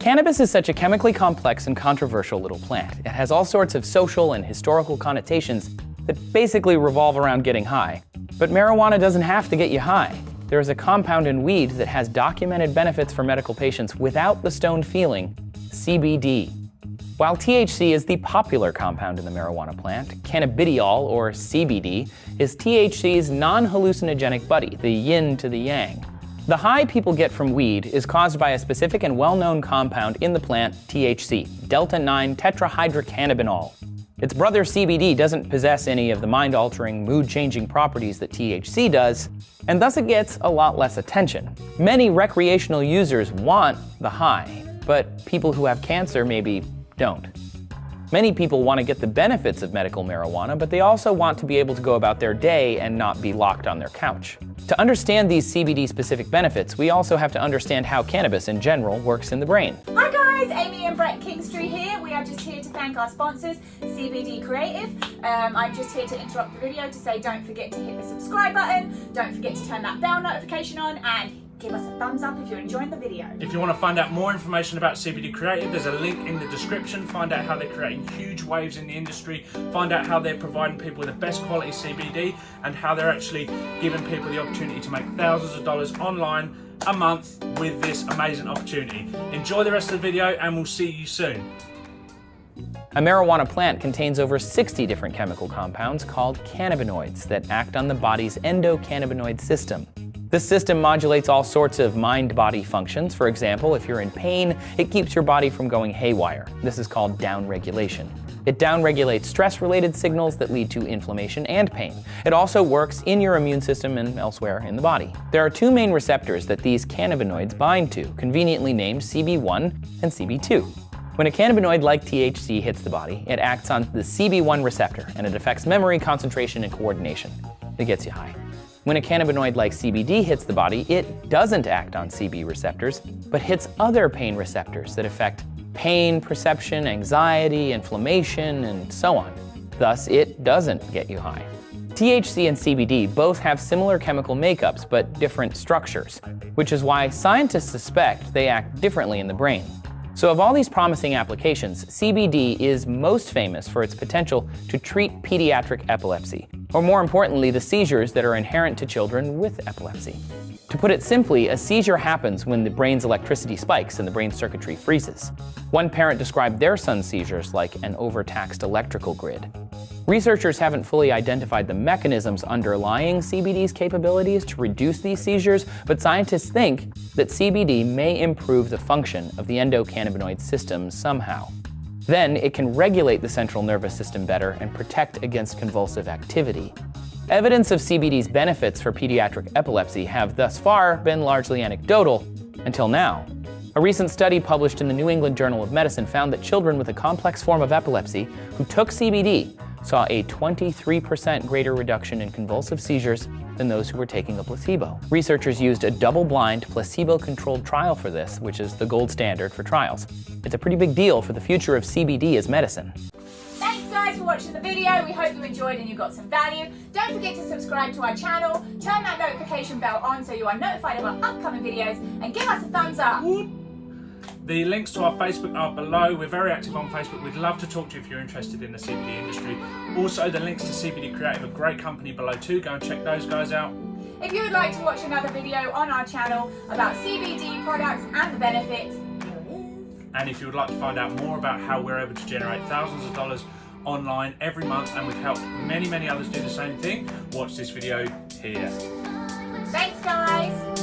Cannabis is such a chemically complex and controversial little plant. It has all sorts of social and historical connotations that basically revolve around getting high. But marijuana doesn't have to get you high. There is a compound in weed that has documented benefits for medical patients without the stoned feeling, CBD. While THC is the popular compound in the marijuana plant, cannabidiol, or CBD, is THC's non-hallucinogenic buddy, the yin to the yang. The high people get from weed is caused by a specific and well-known compound in the plant, THC, delta-9 tetrahydrocannabinol. Its brother CBD doesn't possess any of the mind-altering, mood-changing properties that THC does, and thus it gets a lot less attention. Many recreational users want the high, but people who have cancer maybe don't. Many people want to get the benefits of medical marijuana, but they also want to be able to go about their day and not be locked on their couch. To understand these CBD-specific benefits, we also have to understand how cannabis in general works in the brain. Hi guys, Amy and Brett Kingstree here. We are just here to thank our sponsors, CBD Creative. I'm just here to interrupt the video to say don't forget to hit the subscribe button, don't forget to turn that bell notification on, and give us a thumbs up if you're enjoying the video. If you want to find out more information about CBD Creative, there's a link in the description. Find out how they're creating huge waves in the industry, find out how they're providing people with the best quality CBD, and how they're actually giving people the opportunity to make thousands of dollars online a month with this amazing opportunity. Enjoy the rest of the video and we'll see you soon. A marijuana plant contains over 60 different chemical compounds called cannabinoids that act on the body's endocannabinoid system. This system modulates all sorts of mind-body functions. For example, if you're in pain, it keeps your body from going haywire. This is called downregulation. It downregulates stress-related signals that lead to inflammation and pain. It also works in your immune system and elsewhere in the body. There are two main receptors that these cannabinoids bind to, conveniently named CB1 and CB2. When a cannabinoid like THC hits the body, it acts on the CB1 receptor, and it affects memory, concentration, and coordination. It gets you high. When a cannabinoid like CBD hits the body, it doesn't act on CB receptors, but hits other pain receptors that affect pain, perception, anxiety, inflammation, and so on. Thus, it doesn't get you high. THC and CBD both have similar chemical makeups, but different structures, which is why scientists suspect they act differently in the brain. So of all these promising applications, CBD is most famous for its potential to treat pediatric epilepsy, or more importantly, the seizures that are inherent to children with epilepsy. To put it simply, a seizure happens when the brain's electricity spikes and the brain circuitry freezes. One parent described their son's seizures like an overtaxed electrical grid. Researchers haven't fully identified the mechanisms underlying CBD's capabilities to reduce these seizures, but scientists think that CBD may improve the function of the endocannabinoid system somehow. Then it can regulate the central nervous system better and protect against convulsive activity. Evidence of CBD's benefits for pediatric epilepsy have thus far been largely anecdotal until now. A recent study published in the New England Journal of Medicine found that children with a complex form of epilepsy who took CBD saw a 23% greater reduction in convulsive seizures than those who were taking a placebo. Researchers used a double-blind, placebo-controlled trial for this, which is the gold standard for trials. It's a pretty big deal for the future of CBD as medicine. Thanks guys for watching the video. We hope you enjoyed and you got some value. Don't forget to subscribe to our channel, turn that notification bell on so you are notified of our upcoming videos, and give us a thumbs up. The links to our Facebook are below. We're very active on Facebook. We'd love to talk to you if you're interested in the CBD industry. Also, the links to CBD Creative, a great company, below too. Go and check those guys out. If you would like to watch another video on our channel about CBD products and the benefits, here it is. And if you would like to find out more about how we're able to generate thousands of dollars online every month, and we've helped many others do the same thing, watch this video here. Thanks guys.